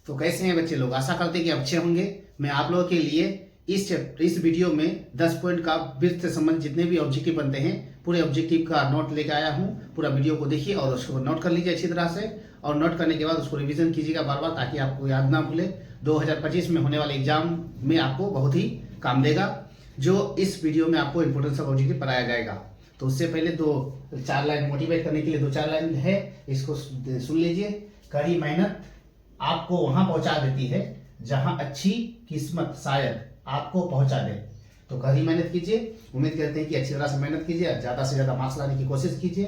तो कैसे हैं बच्चे लोग, आशा करते हैं कि अच्छे होंगे। मैं आप लोगों के लिए इस वीडियो में 10 पॉइंट का वृत्त से संबंधित जितने भी ऑब्जेक्टिव बनते हैं पूरे ऑब्जेक्टिव का नोट लेकर आया हूं। पूरा वीडियो को देखिए और उसको नोट कर लीजिए अच्छी तरह से, और नोट करने के बाद उसको रिवीजन कीजिएगा बार बार, ताकि आपको याद ना भूले। 2025 में होने वाले एग्जाम में आपको बहुत ही काम देगा जो इस वीडियो में आपको इंपोर्टेंस ऑफ ऑब्जेक्टिव पढ़ाया जाएगा। तो उससे पहले 2-4 लाइन मोटिवेट करने के लिए 2-4 लाइन है, इसको सुन लीजिए। कड़ी मेहनत आपको वहां पहुंचा देती है जहां अच्छी किस्मत शायद आपको पहुंचा दे। तो कड़ी मेहनत कीजिए, उम्मीद करते हैं कि अच्छी तरह से मेहनत कीजिए, ज्यादा से ज्यादा मार्क्स लाने की कोशिश कीजिए।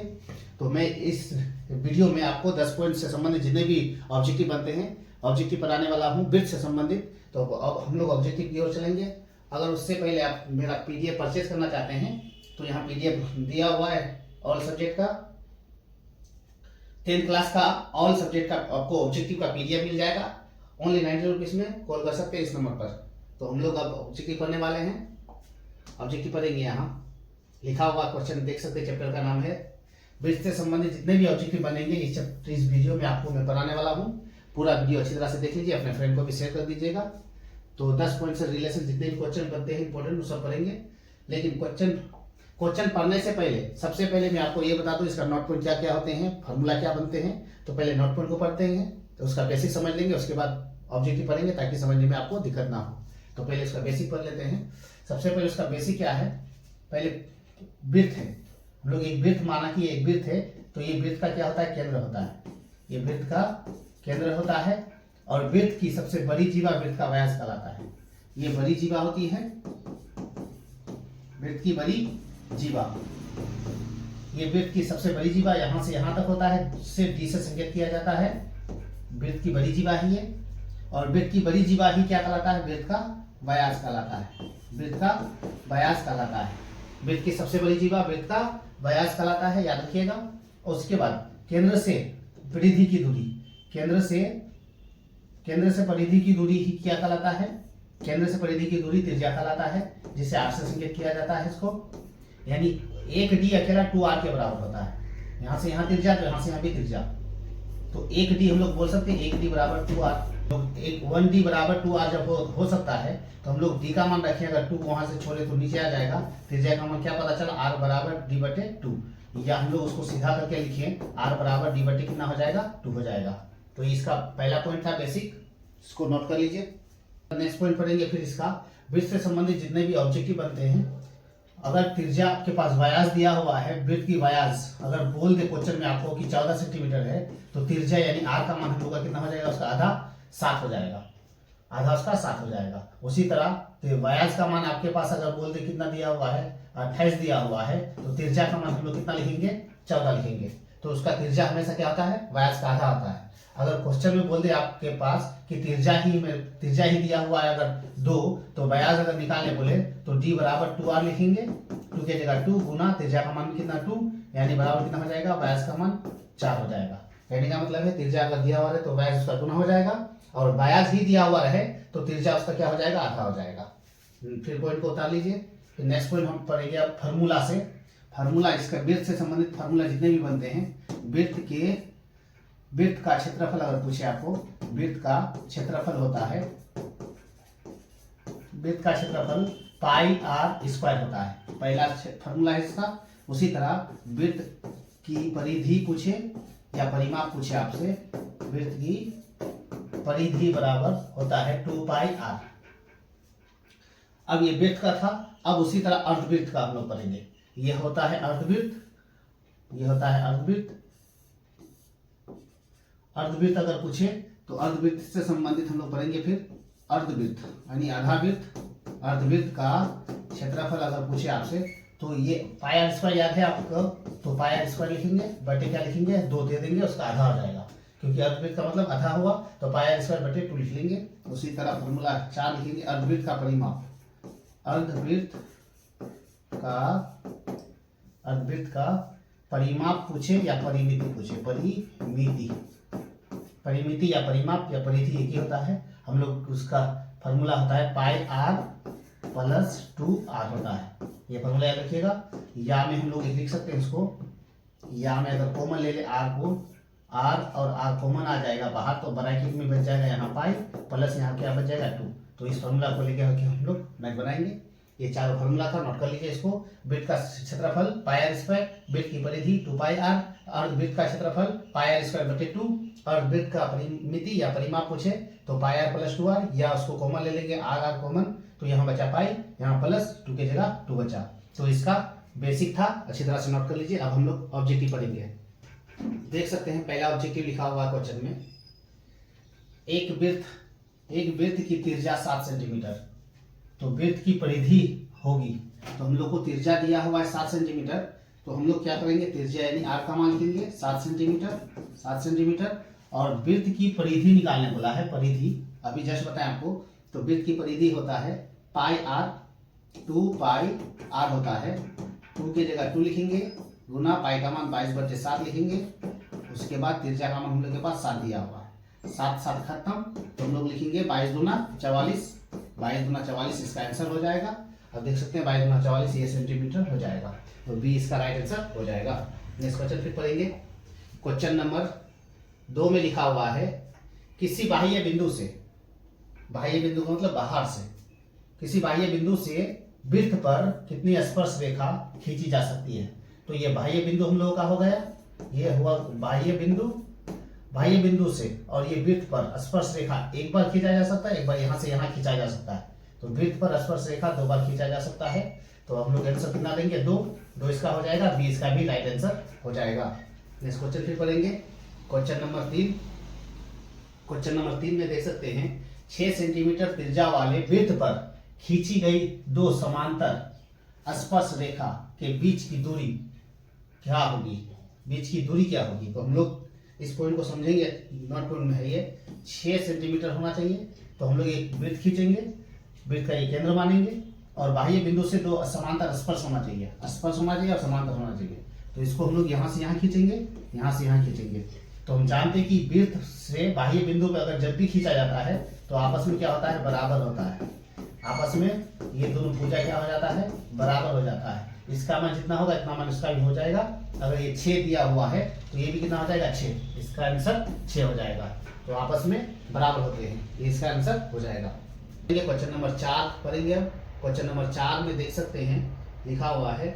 तो मैं इस वीडियो में आपको 10 पॉइंट से संबंधित जितने भी ऑब्जेक्टिव बनते हैं ऑब्जेक्टिव पढ़ाने वाला हूँ वृत्त से संबंधित। तो अब हम लोग ऑब्जेक्टिव की ओर चलेंगे। अगर उससे पहले आप मेरा पीडीएफ परचेज करना चाहते हैं तो यहाँ पीडीएफ दिया हुआ है ऑल सब्जेक्ट का, 10th क्लास का ऑल सब्जेक्ट का आपको ऑब्जेक्टिव का पीडीएफ मिल जाएगा। ओनली 90 रुपीज में कॉल कर सकते हैं इस नंबर पर। तो हम लोग अब ऑब्जेक्टिव पढ़ने वाले हैं। ऑब्जेक्टिव पढ़ेंगे, यहाँ लिखा हुआ क्वेश्चन देख सकते हैं, चैप्टर का नाम है वृत्त से संबंधित जितने भी ऑब्जेक्टिव बनेंगे इस वीडियो में आपको मैं पढ़ाने वाला हूँ। पूरा वीडियो अच्छी तरह से देख लीजिए, अपने फ्रेंड को भी शेयर कर दीजिएगा। तो 10 पॉइंट से रिलेशन जितने भी क्वेश्चन बनते हैं इंपॉर्टेंट वो सब पढ़ेंगे। लेकिन क्वेश्चन पढ़ने से पहले सबसे पहले मैं आपको ये बता दूं इसका नोट पॉइंट क्या क्या होते हैं, फार्मूला क्या बनते हैं। तो पहले नोट पॉइंट को पढ़ते हैं, तो उसका बेसिक समझ लेंगे, उसके बाद ऑब्जेक्टिव पढ़ेंगे ताकि समझने में आपको दिक्कत ना हो। तो पहले उसका बेसिक पढ़ लेते हैं। सबसे पहले उसका बेसिक क्या है, पहले वृत्त है। हम लोग एक वृत्त माना कि एक वृत्त है, तो ये वृत्त का क्या होता है, केंद्र होता है। ये वृत्त का केंद्र होता है और वृत्त की सबसे बड़ी जीवा वृत्त का व्यास कहलाता है। ये बड़ी जीवा होती है, वृत्त की बड़ी जीवा। ये वृत्त की सबसे बड़ी जीवा यहां से यहां तक होता है, जिससे डी से संकेत किया जाता है। वृत्त की बड़ी जीवा ही है, और वृत्त की बड़ी जीवा ही क्या कहलाता है, वृत्त का व्यास कहलाता है। वृत्त का व्यास कहलाता है। वृत्त की सबसे बड़ी जीवा वृत्त का व्यास कहलाता है, याद रखिएगा। और उसके बाद केंद्र से परिधि की दूरी, केंद्र से परिधि की दूरी ही क्या कहलाता है, केंद्र से परिधि की दूरी त्रिज्या कहलाता है, जिसे आर से संकेत किया जाता है इसको। यानी 1d अकेला 2r के बराबर होता है। यहां से यहां त्रिज्या, तो यहां से यहां भी त्रिज्या। तो 1d हम लोग बोल सकते हैं 1d बराबर 2r। तो 1d बराबर 2r जब हो सकता है तो हम लोग d का मान रखें, अगर 2 वहां से छोड़े तो नीचे आ जाएगा। त्रिज्या का मान क्या पता चला, r बराबर d/2। या हम लोग उसको सीधा करके लिखे, r बराबर d/2 कितना हो जाएगा, 2 हो जाएगा। तो इसका पहला पॉइंट था बेसिक, इसको नोट कर लीजिए। नेक्स्ट पॉइंट पढ़ेंगे फिर इसका वृत्त से संबंधित जितने भी ऑब्जेक्टिव बनते हैं। अगर त्रिज्या आपके पास व्यास दिया हुआ है, वृत्त की व्यास अगर बोल दे क्वेश्चन में आपको कि 14 सेंटीमीटर है, तो त्रिज्या यानी r का मान हम लोग का कितना हो जाएगा, उसका आधा 7 हो जाएगा। आधा उसका 7 हो जाएगा। उसी तरह व्यास का मान आपके पास अगर बोल दे कितना दिया हुआ है, 28 दिया हुआ है, तो त्रिज्या का मान हम लोग कितना लिखेंगे, 14 लिखेंगे। तो उसका त्रिज्या हमेशा क्या होता है, व्यास का आधा होता है। अगर क्वेश्चन में बोल दे आपके पास कि त्रिज्या ही दिया हुआ है अगर 2, तो व्यास अगर निकालने बोले तो d बराबर 2r लिखेंगे। 2 की जगह 2 गुना त्रिज्या का मान कितना 2, यानी बराबर कितना हो जाएगा, व्यास का मान 4 हो जाएगा। कहने का मतलब है त्रिज्या अगर दिया हुआ है तो व्यास उसका गुना हो जाएगा, और व्यास ही दिया हुआ रहे तो त्रिज्या उसका क्या हो जाएगा, आधा हो जाएगा। फिर पॉइंट को उतार लीजिए। फिर नेक्स्ट पॉइंट हम पढ़ेंगे अब फार्मूला से। फार्मूला, इसका वृत्त से संबंधित फार्मूला जितने भी बनते हैं, वृत्त का क्षेत्रफल अगर पूछे आपको, वृत्त का क्षेत्रफल होता है, वृत्त का क्षेत्रफल πr² होता है। पहला फार्मूला है इसका। उसी तरह वृत्त की परिधि पूछे या परिमाप पूछे आपसे, वृत्त की परिधि बराबर होता है 2πr। अब ये वृत्त का था। अब उसी तरह अर्धवृत्त का हम लोग पढ़ेंगे। ये होता है अर्धवृत्त, ये होता है अर्धवृत्त। अर्धवृत्त अगर पूछे तो अर्धवृत्त से संबंधित हम लोग पढ़ेंगे फिर अर्धवृत्त यानी आधा वृत्त। अर्धवृत्त का क्षेत्रफल अगर पूछे आपसे तो ये πr² याद है आपको, तो πr² लिखेंगे, बटे क्या लिखेंगे, 2 दे देंगे, उसका आधा हो जाएगा, क्योंकि अर्धवृत्त का मतलब आधा हुआ, तो πr²/2 लिख लेंगे। उसी तरह फॉर्मूला 4 लिखेंगे, अर्धवृत्त का परिमाप। अर्धवृत्त का परिमाप पूछे या परिमिति पूछे, परिमिति या परिमाप या परिधि एक ही होता है। हम लोग उसका फॉर्मूला होता है πr+2r होता है। ये फॉर्मूला याद रखिएगा। या में हम लोग लिख सकते हैं इसको, या में अगर कॉमन ले ले r को, आर और आर कॉमन आ जाएगा बाहर, तो ब्रैकेट में बच जाएगा यहाँ पाई प्लस यहाँ क्या बच जाएगा 2। तो इस फॉर्मूला को लेकर हम लोग मैथ बनाएंगे। ये चारों फॉर्मूला था, नोट कर लीजिए इसको। वृत्त का क्षेत्रफल पाई आर स्क्वायर, वृत्त की परिधि 2 पाई आर, और वृत्त का क्षेत्रफल पाई आर स्क्वायर बटे 2, और वृत्त का परिमिति या परिमाप पूछे तो पाई आर प्लस 2 आर, या उसको कॉमन ले लेंगे आर आर कॉमन, तो यहाँ बचा पाई, यहाँ प्लस 2 की जगह 2 बचा। तो इसका बेसिक था, अच्छी तरह से नोट कर लीजिए। अब हम लोग ऑब्जेक्टिव पढ़ेंगे। देख सकते हैं पहला ऑब्जेक्टिव लिखा हुआ है क्वेश्चन में, एक वृत्त की त्रिज्या 7 सेंटीमीटर, तो वृत्त की परिधि होगी, तो हम लोग को त्रिज्या दिया हुआ है 7 सेंटीमीटर, तो हम लोग क्या करेंगे, त्रिज्या यानी आर का मान लेंगे 7 सेंटीमीटर, और वृत्त की परिधि निकालने बोला है, परिधि अभी जस्ट बताएं आपको। तो वृत्त की परिधि होता है पाई आर, 2 पाई आर होता है, 2 की जगह 2 लिखेंगे, गुना पाई का मान 22/7 लिखेंगे, उसके बाद त्रिज्या का मान हम लोग के पास 7 दिया हुआ है, 7 खत्म, तो हम लोग लिखेंगे 22 दूना 44, इसका आंसर हो जाएगा। अब देख सकते हैं 22 दूना 44 ये सेंटीमीटर हो जाएगा, तो बी इसका राइट आंसर हो जाएगा। नेक्स्ट क्वेश्चन फिर पढ़ेंगे। क्वेश्चन नंबर 2 में लिखा हुआ है, किसी बाह्य बिंदु से, बाह्य बिंदु का मतलब बाहर से, किसी बाह्य बिंदु से वृत्त पर कितनी स्पर्श रेखा खींची जा सकती है। तो ये बाह्य बिंदु हम लोगों का हो गया, ये हुआ बाह्य बिंदु से, और ये वृत्त पर स्पर्श रेखा एक बार खींचा जा सकता है, एक बार यहाँ से यहाँ खींचा जा सकता है। तो वृत्त पर स्पर्श रेखा 2 बार खींचा जा सकता है, तो हम लोग आंसर कितना देंगे, 2 इसका हो जाएगा, बी इसका भी राइट आंसर हो जाएगा। नेक्स्ट क्वेश्चन फिर पढ़ेंगे। क्वेश्चन नंबर 3 में देख सकते हैं, 6 सेंटीमीटर त्रिज्या वाले वृत्त पर खींची गई 2 समांतर स्पर्श रेखा के बीच की दूरी क्या होगी, तो हम लोग इस पॉइंट को समझेंगे। नॉट पॉइंट में है ये 6 सेंटीमीटर होना चाहिए, तो हम लोग एक वृत्त खींचेंगे, वृत्त का ये केंद्र मानेंगे, और बाह्य बिंदु से 2 समांतर स्पर्श होना चाहिए, और समांतर होना चाहिए। तो इसको हम लोग यहाँ से यहाँ खींचेंगे, यहाँ से यहाँ खींचेंगे। तो हम जानते हैं कि वृत्त से बाह्य बिंदु पर अगर जब भी खींचा जाता है तो आपस में क्या होता है, बराबर होता है। आपस में ये दोनों भुजा क्या हो जाता है, बराबर हो जाता है। इसका मान जितना होगा इतना मान इसका भी हो जाएगा। अगर ये 6 दिया हुआ है तो ये भी कितना हो जाएगा, 6, इसका आंसर 6 हो जाएगा। तो आपस में बराबर होते हैं, ये इसका आंसर हो जाएगा। क्वेश्चन नंबर 4 पढ़ेंगे। अब क्वेश्चन नंबर 4 में देख सकते हैं लिखा हुआ है,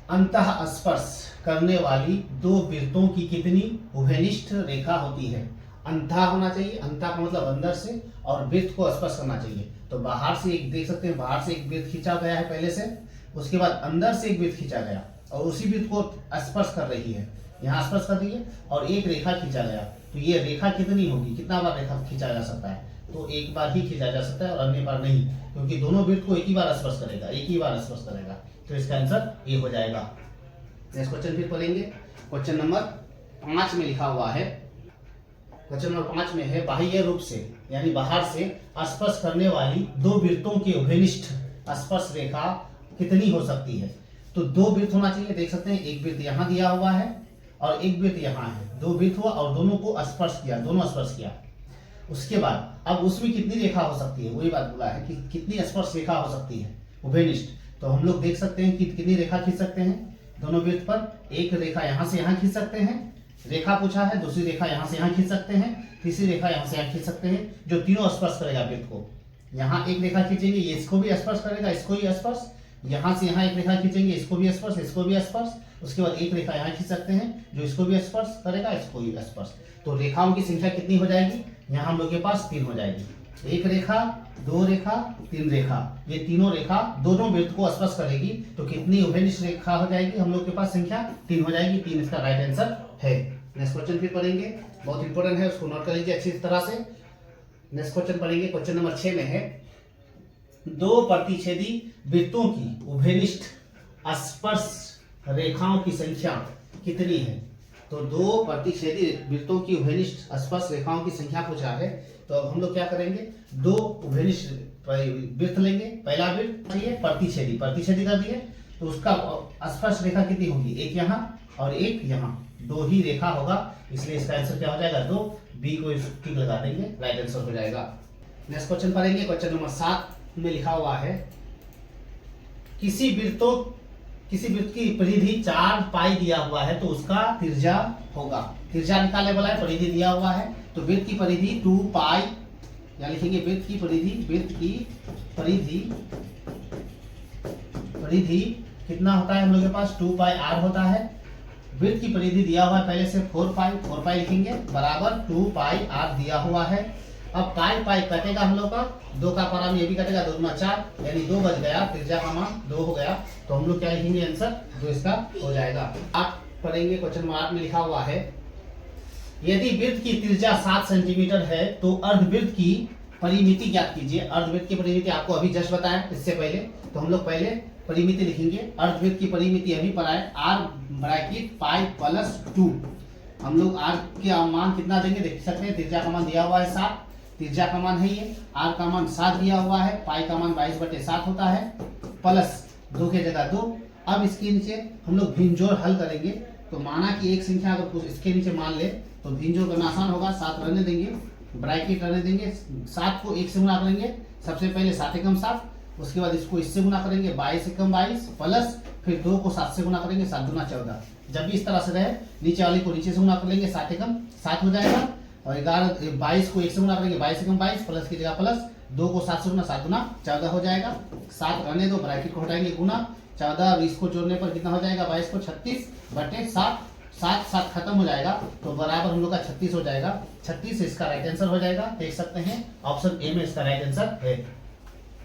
अंतः स्पर्श करने वाली 2 वृत्तों की कितनी उभयनिष्ठ रेखा होती है। अंतः होना चाहिए, अंतः का मतलब अंदर से, और वृत्त को स्पर्श करना चाहिए। तो बाहर से एक देख सकते हैं, बाहर से एक वृत्त खींचा गया है पहले से, उसके बाद अंदर से एक वृत्त खींचा गया और उसी वृत्त को स्पर्श कर रही है, यहाँ स्पर्श कर रही है, और एक रेखा खींचा गया। तो ये रेखा कितनी होगी, कितना बार रेखा खींचा जा सकता है, तो एक बार ही खींचा जा सकता है और अन्य बार नहीं, क्योंकि दोनों वृत्त को एक ही बार स्पर्श करेगा, तो इसका आंसर ये हो जाएगा। नेक्स्ट क्वेश्चन फिर पढ़ेंगे। क्वेश्चन नंबर 5 में लिखा हुआ है, क्वेश्चन नंबर 5 में है, बाह्य रूप से यानी बाहर से स्पर्श करने वाली 2 वृत्तों की उभयनिष्ठ स्पर्श रेखा कितनी हो सकती है। तो 2 वृत्त होना चाहिए, देख सकते हैं एक वृत्त यहाँ दिया हुआ है और एक वृत्त यहाँ है, 2 वृत्त हुआ और दोनों को स्पर्श किया, दोनों स्पर्श किया। उसके बाद अब उसमें कितनी रेखा हो सकती है, वही बात बोला है कि कितनी स्पर्श रेखा हो सकती है उभयनिष्ठ। तो हम लोग देख सकते हैं कि कितनी रेखा खींच सकते हैं दोनों वृत्त पर। एक रेखा यहाँ से यहाँ खींच सकते हैं, रेखा पूछा है, दूसरी रेखा यहाँ से यहाँ खींच सकते हैं, तीसरी रेखा यहाँ से यहाँ खींच सकते हैं, जो तीनों स्पर्श करेगा वृत्त को। यहाँ एक रेखा खींचेंगे, ये इसको भी स्पर्श करेगा, इसको ही स्पर्श, यहाँ से यहाँ एक रेखा खींचेंगे, इसको भी स्पर्श, इसको भी स्पर्श, उसके बाद एक रेखा यहाँ खींच सकते हैं जो इसको भी स्पर्श करेगा, इसको भी स्पर्श। तो रेखाओं की संख्या कितनी हो जाएगी, यहाँ हम लोग के पास 3 हो जाएगी, एक रेखा, 2 रेखा, 3 रेखा, ये तीनों रेखा दोनों वृत्त को स्पर्श करेगी। तो कितनी उभयनिष्ठ रेखा हो जाएगी हम लोग के पास, संख्या 3 हो जाएगी, 3 इसका राइट आंसर है। नेक्स्ट क्वेश्चन फिर पढ़ेंगे, बहुत इंपॉर्टेंट है, उसको नोट कर लीजिए अच्छी तरह से। नेक्स्ट क्वेश्चन पढ़ेंगे, क्वेश्चन नंबर 6 में है, 2 प्रतिच्छेदी वृत्तों की उभयनिष्ठ स्पर्श रेखाओं की संख्या कितनी है। तो 2 प्रतिच्छेदी वृत्तों की उभयनिष्ठ स्पर्श रेखाओं की संख्या पूछा है। तो अब हम लोग क्या करेंगे, 2 उभयनिष्ठ वृत्त लेंगे। पहला वृत्त चाहिए प्रतिच्छेदी कर दिए, तो उसका स्पर्श रेखा कितनी होगी, एक यहाँ और एक यहाँ, 2 ही रेखा होगा, इसलिए इसका आंसर क्या हो जाएगा, 2, बी को टिक लगा देंगे, राइट आंसर हो जाएगा। नेक्स्ट क्वेश्चन पढ़ेंगे, क्वेश्चन नंबर 7 में लिखा हुआ है, किसी वृत्त की परिधि 4 पाई दिया हुआ है तो उसका त्रिज्या होगा। त्रिज्या निकालने वाला है, परिधि दिया हुआ है, तो वृत्त की परिधि 2 पाई, या लिखेंगे वृत्त की परिधि कितना होता है हम लोग के पास 2 पाई r होता है। वृत्त की परिधि दिया हुआ है पहले से 4 पाई लिखेंगे बराबर 2 पाई r दिया हुआ है। अब पाई पाई कटेगा हम लोग का, 2 का पारा में ये भी कटेगा, 2 दूना 4 यानी 2 बच गया, त्रिज्या का मान 2 हो गया, तो हम लोग क्या लिखेंगे आंसर, जो इसका हो जाएगा। आप पढ़ेंगे क्वेश्चन नंबर 8 में लिखा हुआ है यदि वृत्त की त्रिज्या 7 सेंटीमीटर है तो अर्धवृत्त की परिमिति ज्ञात कीजिए। अर्धवृत्त की परिमिति आपको अभी जस्ट बताया, इससे पहले तो हम लोग पहले परिमिति लिखेंगे। अर्धवृत्त की परिमिति अभी पढ़ाए, r ब्रैकेट पाई प्लस 2। हम लोग r के मान कितना देंगे देख सकते हैं, त्रिज्या का मान दिया हुआ है 7, त्रिज्या का मान है ये, r का मान 7 दिया हुआ है, पाई का मान 22/7 होता है, प्लस 2 के जगह 2। अब इसके नीचे हम लोग भिन्न जोड़ हल करेंगे, तो माना कि एक संख्या अगर कुछ इसके नीचे मान ले तो भिन्न जोड़ करना आसान होगा। 7 रहने देंगे, ब्रैकेट रहने देंगे, 7 को 1 से गुणा करेंगे, सबसे पहले 7 एकम 7, उसके बाद इसको इससे गुणा करेंगे 22 एकम 22, प्लस फिर 2 को 7 से गुणा करेंगे, 7 दूना 14। जब भी इस तरह से रहे नीचे वाली को नीचे से गुणा कर लेंगे, 7 एकम 7 हो जाएगा, और 22 को 1 से गुणा करेंगे 22 एकम 22, प्लस की जगह प्लस, 2 को 7 से गुणा, 7 दूना 14 हो जाएगा। 7 रहने दो, ब्रैकेट को हटाएंगे, गुना 14 और इसको जोड़ने पर कितना हो जाएगा, 22 को 36/7, 7 खत्म हो जाएगा, तो बराबर हम लोग का 36 हो जाएगा। 36 इसका राइट आंसर हो जाएगा, देख सकते हैं ऑप्शन ए में इसका राइट आंसर है।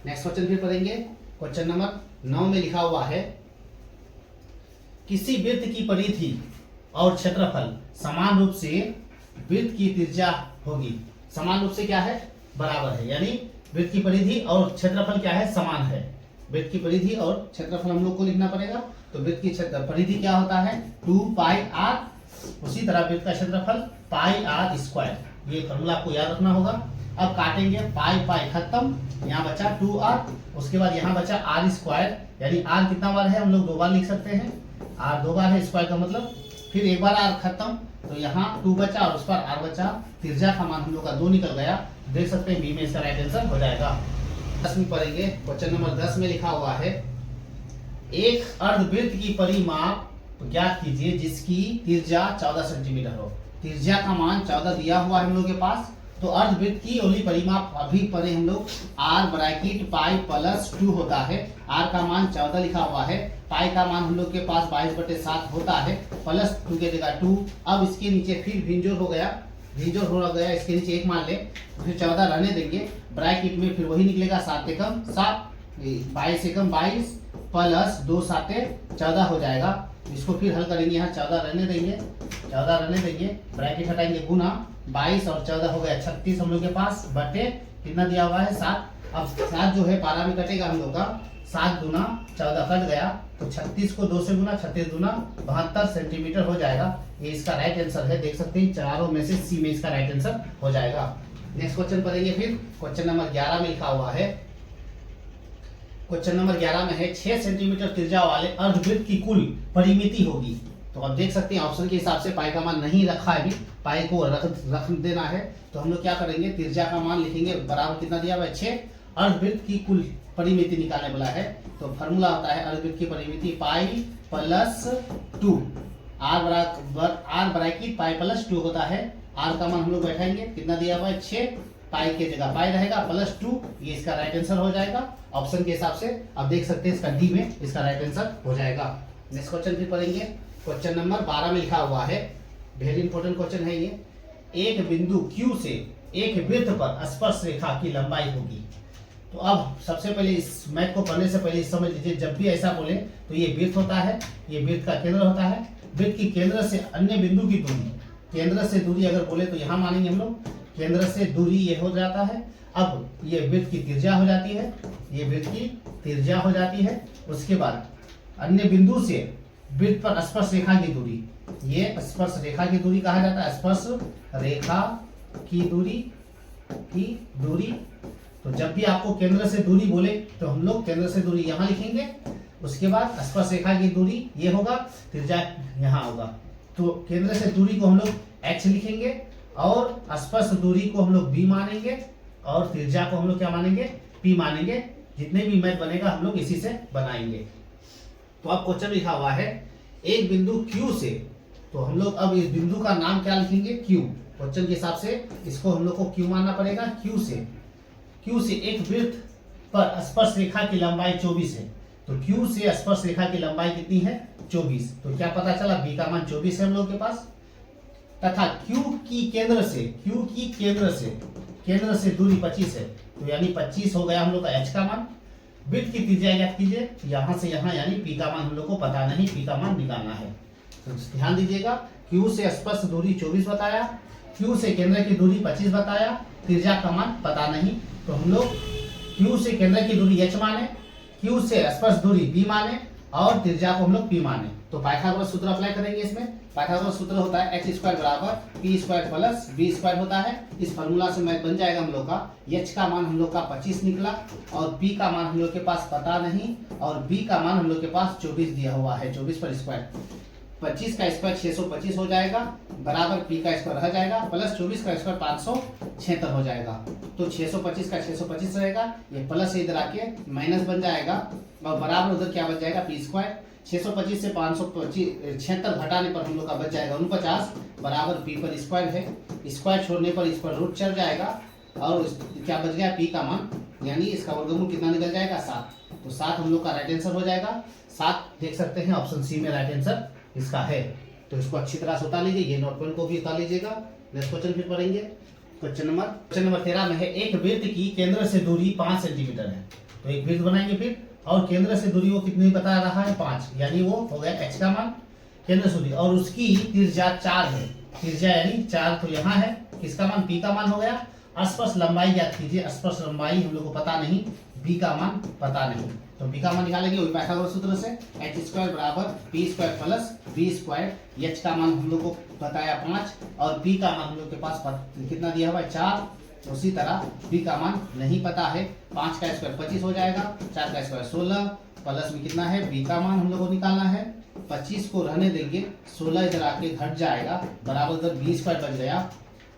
नेक्स्ट क्वेश्चन फिर पढ़ेंगे, क्वेश्चन नंबर 9 में लिखा हुआ है किसी वृत्त की परिधि और क्षेत्रफल समान रूप से वृत्त की त्रिज्या होगी। समान रूप से क्या है, बराबर है, यानी वृत्त की परिधि और क्षेत्रफल क्या है, समान है। वृत्त की परिधि और क्षेत्रफल हम लोग को लिखना पड़ेगा, तो वृत्त की परिधि क्या होता है 2 पाई r, उसी तरह वृत्त का क्षेत्रफल पाई r स्क्वायर, ये फॉर्मूला आपको याद रखना होगा। अब काटेंगे, पाई पाई खत्म, यहाँ बचा 2r, उसके बाद यहाँ बचा r स्क्वायर, यानी r कितना बार है हम लोग 2 बार लिख सकते हैं, r 2 बार है, स्क्वायर का मतलब, फिर एक बार r खत्म, तो यहाँ 2 बचा और उस पर r बचा, त्रिज्या का मान हम लोग का 2 निकल गया, देख सकते हैं बी में इसका राइट आंसर हो जाएगा। 10 में पढ़ेंगे, क्वेश्चन नंबर 10 में लिखा हुआ है एक अर्धवृत्त की परिमाप ज्ञात कीजिए जिसकी त्रिज्या 14 सेंटीमीटर हो। त्रिज्या का मान 14 दिया हुआ है हम लोग के पास, तो अर्धवृत्त की ओली परिमाप अभी पढ़े हम लोग, r ब्रैकेट पाई प्लस 2 होता है, r का मान 14 लिखा हुआ है, पाई का मान हम लोग के पास 22/7 होता है, प्लस 2 के जगह 2। अब इसके नीचे फिर भिन्न जोड़ हो गया, इसके नीचे 1 मान ले, फिर 14 रहने देंगे, ब्रैकेट में फिर वही निकलेगा 7 एकम 7, 22 एकम 22, प्लस 2 7 14 हो जाएगा। इसको फिर हल करेंगे, यहाँ 14 रहने देंगे, ब्रैकेट हटाएंगे, गुना 22 और 14 हो गया 36 हम लोग के पास, बटे कितना दिया हुआ है 7। अब 7 जो है पारा में कटेगा हम लोग का, 7 दूना 14 कट गया, तो 36 को 2 से गुना, 36 दूना 72 सेंटीमीटर हो जाएगा, ये इसका राइट आंसर है। देख सकते हैं चारों में से सी में इसका राइट आंसर हो जाएगा। नेक्स्ट क्वेश्चन पढ़ेंगे, फिर क्वेश्चन नंबर 11 में लिखा हुआ है, क्वेश्चन नंबर 11 में है 6 सेंटीमीटर त्रिज्या वाले अर्धवृत्त की कुल परिमिति होगी। तो आप देख सकते हैं ऑप्शन के हिसाब से पाई का मान नहीं रखा है, अभी पाई को रख देना है, तो हम लोग क्या करेंगे, त्रिज्या का मान लिखेंगे बराबर कितना दिया हुआ है 6, अर्धवृत्त की कुल परिमिति निकालने वाला है, तो फॉर्मूला होता है अर्धवृत्त की परिमिति pi plus 2, r bracket pi plus 2 होता है, r का मान हम लोग बैठाएंगे, कितना दिया हुआ है 6, पाई के जगह पाई रहेगा प्लस 2, ये इसका राइट आंसर हो जाएगा ऑप्शन के हिसाब से। अब देख सकते हैं इसका डी में इसका राइट आंसर हो जाएगा। नेक्स्ट क्वेश्चन फिर पढ़ेंगे, क्वेश्चन नंबर 12 में लिखा हुआ है, वेरी इंपॉर्टेंट क्वेश्चन है ये, एक बिंदु Q से एक वृत्त पर स्पर्श रेखा की लंबाई होगी। तो अब सबसे पहले इस मैथ को पढ़ने से पहले समझ लीजिए, जब भी ऐसा बोले तो ये वृत्त होता है, ये वृत्त का केंद्र होता है, वृत्त की केंद्र से अन्य बिंदु की दूरी, केंद्र से दूरी अगर बोले तो यहाँ मानेंगे हम लोग, केंद्र से दूरी ये हो जाता है। अब ये वृत्त की त्रिज्या हो जाती है, ये वृत्त की त्रिज्या हो जाती है, उसके बाद अन्य बिंदु से वृत्त पर स्पर्श रेखा की दूरी, ये स्पर्श रेखा की दूरी कहा जाता है, स्पर्श रेखा की दूरी। तो जब भी आपको केंद्र से दूरी बोले तो हम लोग केंद्र से दूरी यहाँ लिखेंगे, उसके बाद स्पर्श रेखा की दूरी ये होगा, त्रिज्या यहाँ होगा, तो केंद्र से दूरी को हम लोग x लिखेंगे और स्पर्श दूरी को हम लोग b मानेंगे और त्रिज्या को हम लोग क्या मानेंगे, p मानेंगे। जितने भी मैथ बनेगा हम लोग इसी से बनाएंगे। तो अब क्वेश्चन लिखा हुआ है, एक बिंदु Q से तो हम लोग अब इस बिंदु का नाम क्या लिखेंगे, क्यू। क्वेश्चन के हिसाब से इसको हम लोग को क्यू मानना पड़ेगा। क्यू से एक वृत्त पर स्पर्श रेखा की लंबाई 24 है। तो क्यू से स्पर्श रेखा की लंबाई कितनी है, 24। तो क्या पता चला, बी का मान 24 है हम लोग के पास। तथा क्यू की केंद्र से दूरी 25 है। तो यानी 25 हो गया हम लोग का एच का मान। वृत्त की त्रिज्या ज्ञात कीजिए, यहां से यहां, यानी पी का मान हम लोग को पता नहीं, पी का मान निकालना है। तो ध्यान दीजिएगा, क्यू से स्पर्श दूरी 24 बताया, क्यू से केंद्र की दूरी 25 बताया, त्रिज्या का मान पता नहीं। तो हम लोग क्यू से केंद्र की दूरी h माने, क्यू से स्पर्श दूरी b माने और त्रिज्या को हम लोग p माने। तो पाइथागोरस सूत्र अप्लाई करेंगे इसमें। पाइथागोरस सूत्र होता है h² बराबर p² प्लस b² होता है। इस फार्मूला से मैथ बन जाएगा हम लोग का, h का मान हम लोग का 25 निकला और p का मान हम लोग के पास पता नहीं और b का मान हम लोग के पास 24 दिया हुआ है। 24 पर स्क्वायर, 25 का स्क्वायर 625 हो जाएगा, बराबर p का स्क्वायर रह जाएगा, प्लस 24 का स्क्वायर 576 हो जाएगा। तो 625 का 625 रहेगा, ये प्लस इधर आके माइनस बन जाएगा और बराबर उधर क्या बच जाएगा, p²। 625 से 576 घटाने पर हम लोग का बच जाएगा 49, बराबर p पर स्क्वायर है। स्क्वायर छोड़ने पर इस पर रूट चढ़ जाएगा और क्या बच गया, p का मान, यानी इसका वर्गमूल कितना निकल जाएगा, 7। तो 7 हम लोग का राइट आंसर हो जाएगा। 7 देख सकते हैं ऑप्शन सी में राइट आंसर इसका है। तो इसको अच्छी तरह से उतार लीजिए, ये नोट पॉइंट को भी उतार लीजिएगा। नेक्स्ट क्वेश्चन फिर पढ़ेंगे। क्वेश्चन नंबर 13 में है, एक वृत्त की केंद्र से दूरी 5 सेंटीमीटर है। तो एक वृत्त बनाएंगे फिर, और केंद्र से दूरी वो कितनी बता रहा है, 5, यानी वो हो गया h का मान, केंद्र से दूरी, और उसकी त्रिज्या 4 है। त्रिज्या यानी 4, तो यहाँ है किसका मान, p का मान हो गया। स्पर्श लंबाई ज्ञात कीजिए, स्पर्श लंबाई हम लोग को पता नहीं, b का मान पता नहीं। तो b का मान निकालेंगे वही पाइथागोरस सूत्र से, h² बराबर p² प्लस b²। h का मान हम लोग को बताया 5 और b का मान हम लोग के पास कितना दिया हुआ है, 4। उसी तरह b का मान नहीं पता है, 5 का स्क्वायर 25 हो जाएगा, 4 का स्क्वायर 16, प्लस में कितना है, b का मान हम लोग को निकालना है। 25 को रहने देंगे, 16 इधर आके घट जाएगा, बराबर उधर b² बच गया।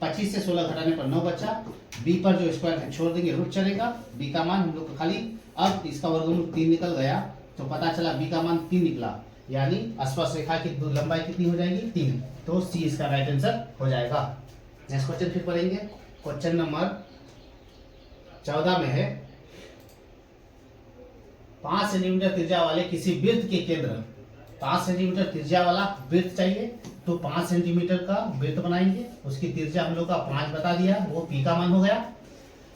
25 से 16 घटाने पर 9 बचा, b पर जो स्क्वायर है छोड़ देंगे, रूट चलेगा। b का मान हम लोग को खाली, अब इसका वर्गमूल 3 निकल गया, तो पता चला b का मान 3 निकला, यानी स्पर्श रेखा की लंबाई कितनी हो जाएगी, 3। तो सी इसका राइट आंसर हो जाएगा। नेक्स्ट क्वेश्चन फिर पढ़ेंगे। क्वेश्चन नंबर 14 में है, 5 सेंटीमीटर त्रिज्या वाले किसी वृत्त के केंद्र, 5 सेंटीमीटर त्रिज्या वाला वृत्त चाहिए। तो 5 सेंटीमीटर का वृत्त बनाएंगे, उसकी त्रिज्या हम लोग का 5 बता दिया, वो p का मान हो गया।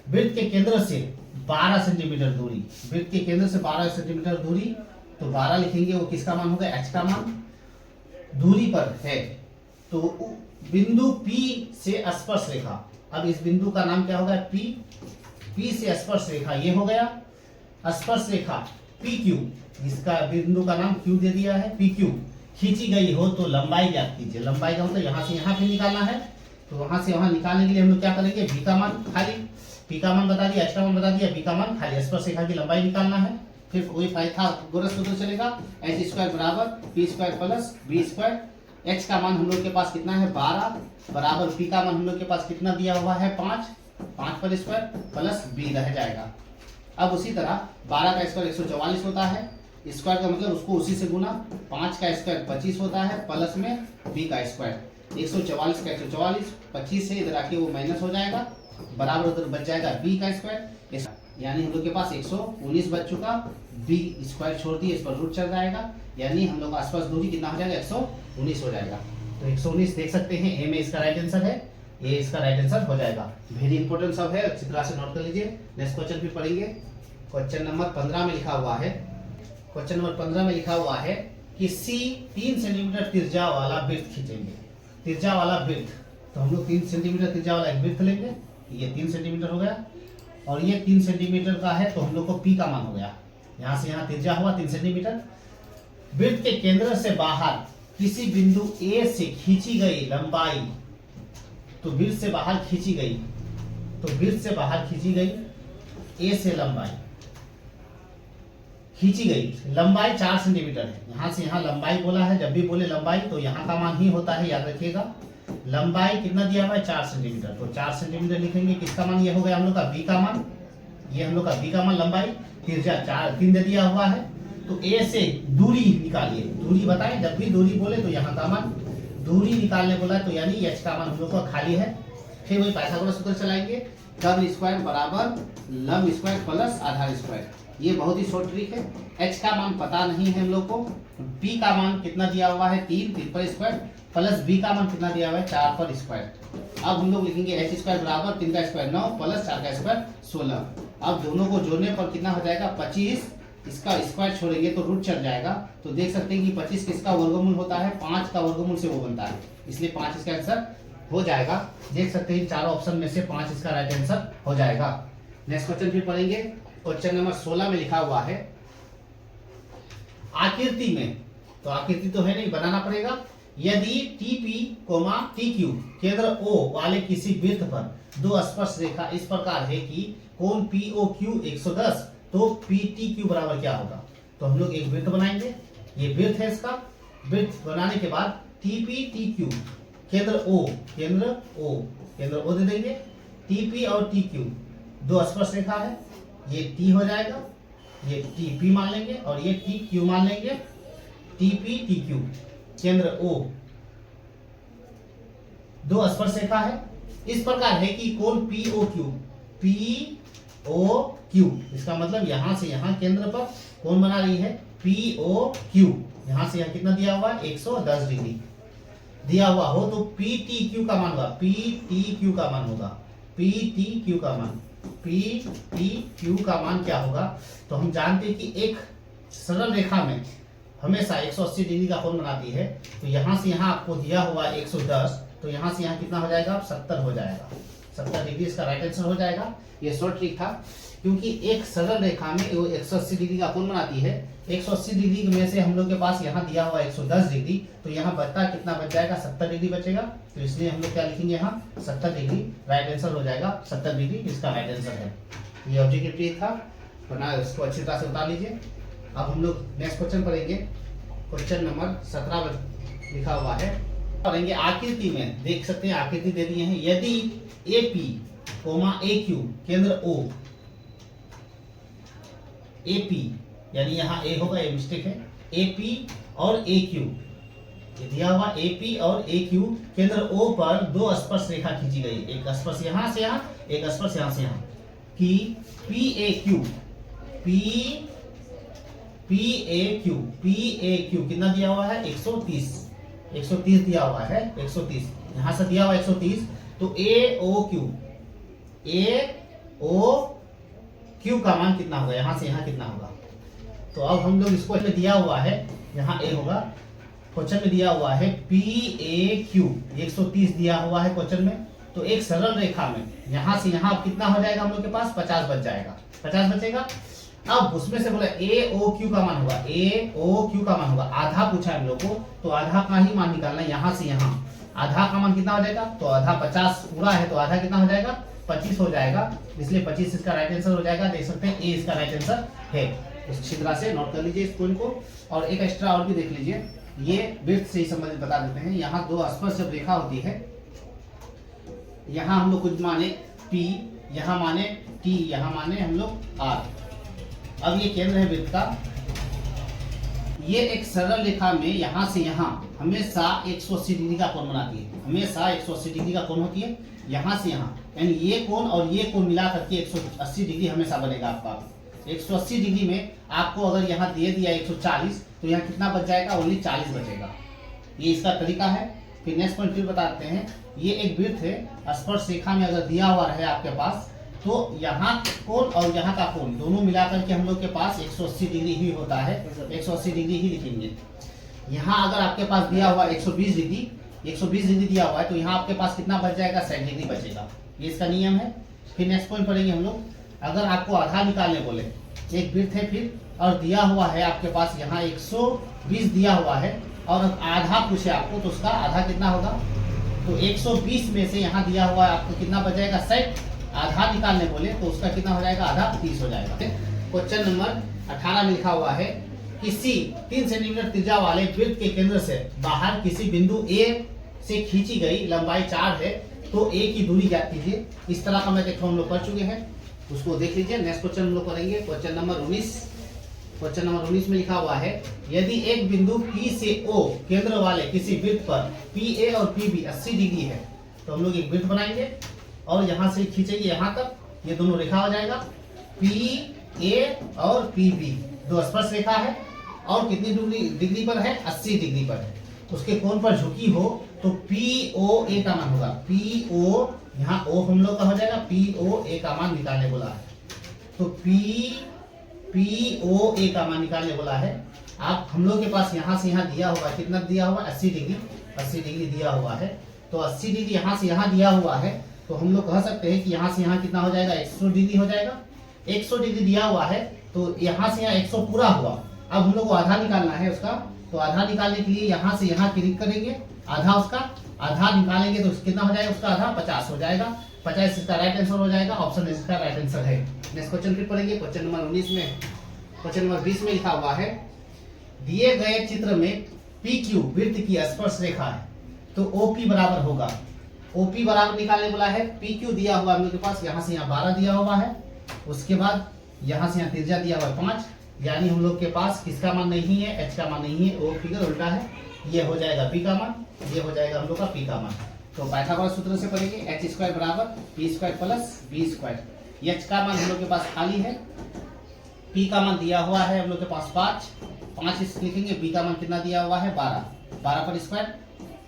वृत्त के केंद्र से 12 सेंटीमीटर दूरी, वृत्त के केंद्र से 12 सेंटीमीटर दूरी, तो 12 लिखेंगे, वो किसका मान होगा, h का मान, दूरी पर है। तो बिंदु P से स्पर्श रेखा, अब इस बिंदु का नाम क्या होगा, P से स्पर्श रेखा ये हो गया। स्पर्श रेखा PQ, इसका बिंदु का नाम Q दे दिया है, PQ खींची गई हो तो लंबाई ज्ञात कीजिए। लंबाई का मतलब यहाँ से यहाँ पे निकालना है, तो वहां से वहां निकालने के लिए हम लोग क्या करेंगे, b का मान खाली, p का मान बता दिया, h का मान बता दिया, b का मान खाली, स्पर्श रेखा की लंबाई निकालना है। फिर वही पाइथागोरस सूत्र चलेगा, h² बराबर p² प्लस b²। h का मान हम लोग के पास कितना है, 12, बराबर p का मान हम लोग के पास कितना दिया हुआ है, 5 पर स्क्वायर प्लस b रह जाएगा। अब उसी तरह 12 का स्क्वायर 144 होता है, स्क्वायर का मतलब उसको उसी से गुना, 5 का स्क्वायर 25 होता है, प्लस में b का स्क्वायर 144 का 144, 25 से इधर आके वो माइनस हो जाएगा, बराबर उधर बच जाएगा b का स्क्वायर, यानी हम लोग के पास 119 बच चुका। b स्क्वायर छोड़ दिए, इस पर रूट चल जाएगा, यानी हम लोग आसपास दूरी कितना हो जाएगा, 119 हो जाएगा। तो 119 देख सकते हैं, ए में इसका राइट आंसर है, ये इसका राइट आंसर हो जाएगा। वेरी इंपॉर्टेंट सब है, अच्छी तरह से नोट कर लीजिए। नेक्स्ट क्वेश्चन भी पढ़ेंगे। क्वेश्चन नंबर 15 में लिखा हुआ है, क्वेश्चन नंबर 15 में लिखा हुआ है कि C 3 सेंटीमीटर त्रिज्या वाला वृत्त खींचेंगे। त्रिज्या वाला वृत्त, तो हम लोग 3 सेंटीमीटर त्रिज्या वाला एक वृत्त लेंगे, ये 3 सेंटीमीटर हो गया और ये 3 सेंटीमीटर का है, तो हम लोग को p का मान हो गया, यहाँ से यहाँ त्रिज्या हुआ 3 सेंटीमीटर। वृत्त के केंद्र से बाहर किसी बिंदु A से खींची गई लंबाई, तो वृत्त से बाहर खींची गई, तो वृत्त से बाहर खींची गई A से लंबाई खींची गई, लंबाई 4 सेंटीमीटर है। यहाँ से यहाँ लंबाई बोला है, जब भी बोले लंबाई तो यहाँ का मान ही होता है, याद रखिएगा। लंबाई कितना दिया हुआ है, 4 सेंटीमीटर, तो 4 सेंटीमीटर लिखेंगे, किसका मान ये हो गया हम लोग का b का मान, ये हम लोग का b का मान, लंबाई त्रिज्या 3 दे दिया हुआ है। तो a से दूरी निकालिए, दूरी बताएं, जब भी दूरी बोले तो यहाँ का मान, दूरी निकालने बोला, तो यानी एच का मान हम लोग का खाली है। फिर वही पाइथागोरस सूत्र चलाएंगे, कर्ल स्क्वायर बराबर लंब स्क्वायर प्लस आधार स्क्वायर। ये बहुत ही शॉर्ट ट्रिक है। एच का मान पता नहीं है हम लोग को, पी का मान कितना दिया हुआ है 3 पर स्क्वायर, प्लस बी का मान कितना दिया हुआ है 4 पर स्क्वायर। अब हम लोग लिखेंगे एच स्क्वायर बराबर 3 का स्क्वायर 9 प्लस 4 का स्क्वायर 16। अब दोनों को जोड़ने पर कितना हो जाएगा 25, इसका स्क्वायर छोड़ेंगे तो रूट चल जाएगा। तो देख सकते हैं कि 25 किसका वर्गमूल होता है, 5 का वर्गमूल से वो बनता है, इसलिए 5 इसका आंसर हो जाएगा। देख सकते हैं चारों ऑप्शन में से 5 इसका राइट आंसर हो जाएगा। नेक्स्ट क्वेश्चन फिर पढ़ेंगे। क्वेश्चन नंबर 16 में लिखा हुआ है आकृति में, तो आकृति तो है नहीं, बनाना पड़ेगा। यदि TP, TQ केंद्र O वाले किसी वृत्त पर दो स्पर्श रेखा इस प्रकार है कि कोण POQ 110, तो PTQ बराबर क्या होगा। तो हम लोग एक वृत्त बनाएंगे, ये वृत्त है, इसका वृत्त बनाने के बाद TP TQ केंद्र O दे देंगे। TP और TQ दो स्पर्श रेखा है, ये T हो जाएगा, ये TP मान लेंगे और ये TQ मान लेंगे। TP TQ केंद्र O दो स्पर्श रेखा है, इस प्रकार है कि कोण POQ, इसका मतलब यहां से यहां केंद्र पर कोण बना रही है POQ, यहां से यहां कितना दिया हुआ है 110 डिग्री दिया हुआ हो, तो PTQ का मान होगा, PTQ का मान होगा, PTQ का मान क्या होगा। तो हम जानते हैं कि एक सरल रेखा में हमेशा 180 डिग्री का कोण बनाती है। तो यहां से यहां आपको दिया हुआ 110, तो यहां से यहां कितना हो जाएगा 70 हो जाएगा, 70 डिग्री इसका राइट आंसर हो जाएगा। ये शॉर्ट ट्रिक था, क्योंकि एक सरल रेखा में वो 180 डिग्री का कोण बनाती है। 180 डिग्री में से हम लोग के पास यहाँ दिया हुआ 110 डिग्री, तो यहाँ बचता कितना बच जाएगा 70 डिग्री बचेगा। तो इसलिए हम लोग क्या लिखेंगे यहाँ 70 डिग्री राइट आंसर हो जाएगा, 70 डिग्री इसका राइट आंसर है। ये ऑब्जेक्टिव ट्रिक था, बना इसको अच्छी तरह से उतार लीजिए। अब हम लोग नेक्स्ट क्वेश्चन पढ़ेंगे। क्वेश्चन नंबर 17 में लिखा हुआ है, पढ़ेंगे आकृति में। देख सकते हैं आकृति दे दिए हैं। यदि AP, AQ केंद्र O, AP यानी यहाँ A होगा, ये मिस्टेक है, AP और AQ ये दिया हुआ, AP और AQ केंद्र O पर दो स्पर्श रेखा खींची गई, एक स्पर्श यहाँ से यहाँ, एक स्पर्श यहाँ से यहाँ, कि PAQ कितना दिया हुआ है 130 दिया हुआ है, 130 यहाँ से दिया हुआ 130। तो AOQ का मान कितना होगा, यहाँ से यहाँ कितना होगा। तो अब हम लोग इसको दिया हुआ है, यहाँ A होगा, क्वेश्चन में दिया हुआ है PAQ 130 दिया हुआ है क्वेश्चन में। तो एक सरल रेखा में यहाँ से यहाँ कितना हो जाएगा हम लोग के पास 50 बच जाएगा, 50 बचेगा। अब उसमें से बोला AOQ का मान होगा, AOQ का मान होगा, आधा पूछा है हम लोग को, तो आधा का ही मान निकालना है। यहाँ से यहाँ आधा का मान कितना हो जाएगा, तो आधा 50 पूरा है, तो आधा कितना हो जाएगा 25 हो जाएगा, इसलिए 25 इसका राइट आंसर हो जाएगा। देख सकते हैं A इसका राइट आंसर है। अच्छी तरह से नोट कर लीजिए इस पॉइंट को। और एक एक्स्ट्रा और भी देख लीजिए, ये वृत्त से ही संबंधित बता देते हैं। यहाँ दो स्पर्श जब रेखा होती है, यहाँ हम लोग कुछ माने P, यहाँ माने T, यहाँ माने हम लोग R। अब ये केंद्र है वृत्त का, ये एक सरल रेखा में यहाँ से यहाँ हमेशा 180 डिग्री का कोण बनाती है, हमेशा 180 डिग्री का कोण होती है यहाँ से यहाँ, यानी ये कोण और ये कोण मिला करके 180 डिग्री हमेशा बनेगा आपका। 180 डिग्री में आपको अगर यहाँ दे दिया 140, तो यहाँ कितना बच जाएगा, ओनली 40 बचेगा। ये इसका तरीका है। फिर नेक्स्ट पॉइंट फिर बताते हैं। ये एक वृत्त है, स्पर्श रेखा में अगर दिया हुआ रहे आपके पास, तो यहाँ कोण और यहाँ का कोण दोनों मिलाकर के हम लोग के पास 180 डिग्री ही होता है, 180 डिग्री ही लिखेंगे। यहाँ अगर आपके पास दिया हुआ 120 डिग्री दिया हुआ है, तो यहाँ आपके पास कितना बच जाएगा 60 डिग्री बचेगा। ये इसका नियम है। फिर नेक्स्ट पॉइंट पढ़ेंगे हम लोग। अगर आपको आधा निकालने बोले, एक वृत्त है फिर, और दिया हुआ है आपके पास यहाँ 120 दिया हुआ है, और आधा पूछे आपको, तो उसका आधा कितना होगा, तो 120 में से यहाँ दिया हुआ है आपको कितना बच जाएगा 60, आधा निकालने बोले तो उसका कितना हो जाएगा, आधा 30 हो जाएगा। क्वेश्चन नंबर 18 में लिखा हुआ है, किसी 3 सेंटीमीटर त्रिज्या वाले वृत्त के केंद्र से बाहर किसी बिंदु A से खींची गई लंबाई 4 है, तो A की दूरी ज्ञात कीजिए। इस तरह का मैथ हम लोग कर चुके हैं, उसको देख लीजिए। नेक्स्ट क्वेश्चन हम लोग करेंगे, क्वेश्चन नंबर 19। क्वेश्चन नंबर 19 में लिखा हुआ है, यदि एक बिंदु P से O केंद्र वाले किसी वृत्त पर PA और PB 80 डिग्री है, तो हम लोग एक वृत्त बनाएंगे और यहाँ से खींचेंगे यहाँ तक, ये दोनों रेखा हो जाएगा। PA और PB दो स्पर्श रेखा है और कितनी डिग्री पर है, 80 डिग्री पर है। उसके कोण पर झुकी हो तो POA का मान होगा, PO यहाँ O हम लोग का हो जाएगा, POA का मान निकालने बोला है। तो POA का मान निकालने बोला है। आप हम लोग के पास यहाँ से यहाँ दिया हुआ, कितना दिया हुआ, 80 डिग्री दिया हुआ है। तो 80 डिग्री यहाँ से यहाँ दिया हुआ है, तो हम लोग कह सकते हैं कि यहाँ से यहाँ कितना हो जाएगा, 100 डिग्री हो जाएगा। 100 डिग्री दिया हुआ है तो यहाँ से यहाँ 100 पूरा हुआ। अब हम लोग को आधा निकालना है उसका, तो आधा निकालने के लिए यहाँ से यहाँ क्लिक करेंगे, आधा उसका आधा निकालेंगे तो कितना हो जाएगा, उसका आधा 50 हो जाएगा। 50 इसका राइट आंसर हो जाएगा, ऑप्शन इसका राइट आंसर है। नेक्स्ट क्वेश्चन फिर पढ़ेंगे। क्वेश्चन नंबर 19 में, क्वेश्चन नंबर 20 में लिखा हुआ है, दिए गए चित्र में PQ वृत्त की स्पर्श रेखा है, तो OP बराबर होगा, OP बराबर निकालने वाला है। PQ दिया हुआ हम लोग के पास, यहाँ से यहाँ 12 दिया हुआ है, उसके बाद यहाँ से यहाँ त्रिज्या दिया हुआ है 5, यानी हम लोग के पास किसका मान नहीं है, H का मान नहीं है, वो फिगर उल्टा है, ये हो जाएगा P का मान, ये हो जाएगा हम लोग का P का मान। तो पाइथागोरस सूत्र से पढ़ेंगे, h² बराबर p² प्लस b²। h का मान हम लोग के पास खाली है, p का मान दिया हुआ है हम लोग के पास 5 इस लिखेंगे, b का मान कितना दिया हुआ है 12 पर स्क्वायर,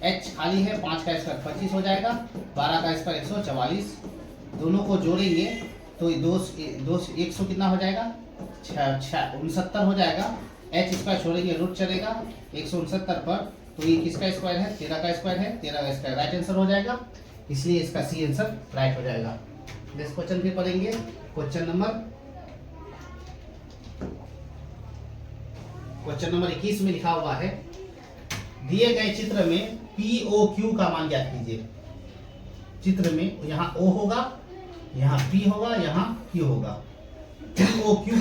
h खाली है, 5 का स्क्वायर 25 हो जाएगा, 12 का स्क्वायर 144, दोनों को जोड़ेंगे तो 100 कितना हो जाएगा, 69 हो जाएगा। h² छोड़ेंगे, रूट चलेगा 169 पर, तो ये किसका स्क्वायर है, 13 का स्क्वायर है, 13 का स्क्वायर राइट आंसर हो जाएगा, इसलिए इसका सी आंसर राइट हो जाएगा। नेक्स्ट क्वेश्चन फिर पढ़ेंगे। क्वेश्चन नंबर 21 में लिखा हुआ है, दिए गए चित्र में POQ का मान ज्ञात कीजिए। चित्र में यहाँ O होगा, यहाँ P होगा, यहाँ Q होगा। POQ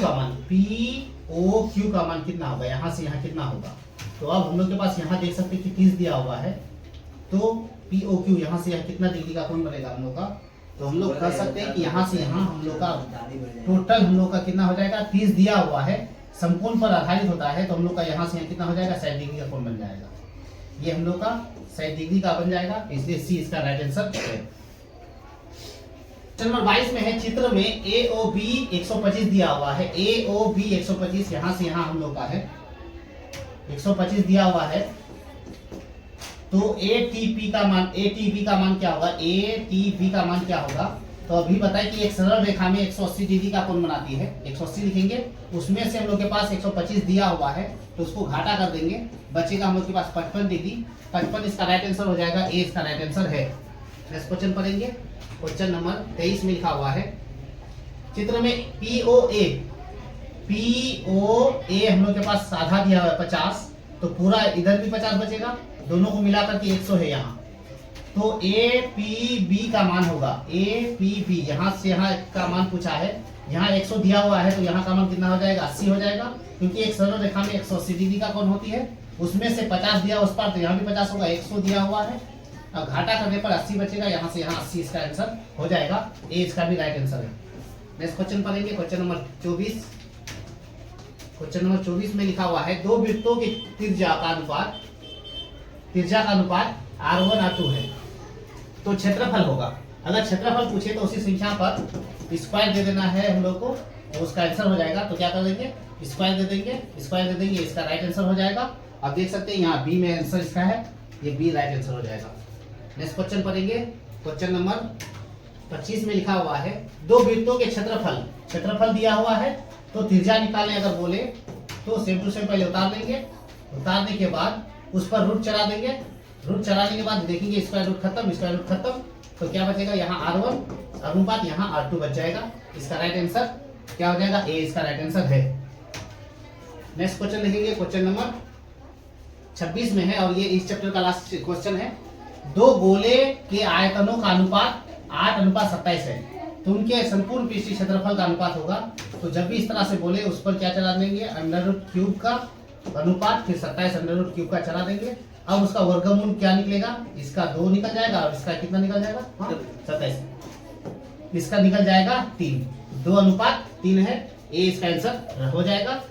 का मान कितना होगा, यहाँ से यहाँ कितना होगा। तो अब हम लोग के पास यहाँ देख सकते हैं कि 30 दिया हुआ है, तो POQ यहाँ से यहाँ कितना डिग्री का कोण बनेगा हम लोग का। तो हम लोग कह सकते हैं कि यहाँ से यहाँ हम लोग का टोटल हम लोग का कितना हो जाएगा, 30 दिया हुआ है, समकोण पर आधारित होता है, तो हम लोग का यहाँ से यहाँ कितना हो जाएगा, 60 डिग्री का कोण बन जाएगा। ये हम लोग का 60 डिग्री का बन जाएगा, इसलिए सी इसका राइट आंसर है। नंबर 22 में है, चित्र में AOB 125 दिया हुआ है, AOB 125 यहाँ से यहाँ हम लोग का है 125 दिया हुआ है, तो ATB का मान क्या होगा, ATB का मान क्या होगा। तो अभी बताए कि एक सरल रेखा में 180 डिग्री का कोण बनाती है, 180 लिखेंगे, उसमें से हम लोग के पास 125 दिया हुआ है, तो उसको घाटा कर देंगे, बचेगा हम लोग के पास 55 डिग्री। 55 इसका राइट आंसर हो जाएगा, ए इसका राइट आंसर है। नेक्स्ट क्वेश्चन पढ़ेंगे। क्वेश्चन नंबर 23 में लिखा हुआ है, चित्र में POA हम लोग के पास साधा दिया हुआ है 50, तो पूरा इधर भी 50 बचेगा, दोनों को मिलाकर के 100 है यहाँ। तो APB का मान होगा, APB यहाँ से यहाँ का मान पूछा है, यहाँ 100 दिया हुआ है, तो यहाँ का मान कितना हो जाएगा, 80 हो जाएगा, क्योंकि एक सरल रेखा में 180 डिग्री का कोण होती है, उसमें से 50 दिया उस पर, तो यहाँ भी 50 होगा, 100 दिया हुआ है, अब घाटा करने पर 80 बचेगा, यहाँ से यहाँ 80 इसका आंसर हो जाएगा, ए इसका भी राइट आंसर है। नेक्स्ट क्वेश्चन पढ़ेंगे, क्वेश्चन नंबर 24। क्वेश्चन नंबर 24 में लिखा हुआ है, दो वृत्तों की त्रिज्या का अनुपात R1 R2 है, तो क्षेत्रफल होगा। अगर क्षेत्रफल पूछे तो उसी संख्या पर स्क्वायर दे देना है हम लोग को, तो उसका आंसर हो जाएगा। तो क्या कर देंगे, स्क्वायर दे देंगे, इसका राइट आंसर हो जाएगा। आप देख सकते हैं यहाँ बी में आंसर इसका है, ये बी राइट आंसर हो जाएगा। नेक्स्ट क्वेश्चन पढ़ेंगे। क्वेश्चन नंबर 25 में लिखा हुआ है, दो वृत्तों के क्षेत्रफल दिया हुआ है, तो त्रिज्या निकालने अगर बोले तो सेम टू सेम पहले उतार लेंगे, उतारने के बाद उस पर रूट चला देंगे, रूट चलाने के बाद देखेंगे स्क्वायर रूट खत्म, तो क्या बचेगा, यहाँ R1 अनुपात यहाँ R2 बच जाएगा। इसका राइट आंसर क्या हो जाएगा, ए इसका राइट आंसर है। नेक्स्ट क्वेश्चन लिखेंगे, क्वेश्चन नंबर 26 में है, और ये इस चैप्टर का लास्ट क्वेश्चन है। दो गोले के आयतनों का अनुपात 8:27 है, तो उनके संपूर्ण पृष्ठीय क्षेत्रफल का अनुपात होगा। तो जब भी इस तरह से बोले उस पर क्या चला देंगे, √³ का अनुपात, फिर 27 √³ का चला देंगे। अब उसका वर्गमूल क्या निकलेगा, इसका 2 निकल जाएगा, और इसका कितना निकल जाएगा, 27, इसका निकल जाएगा 3, 2:3 है, ए इसका आंसर हो जाएगा।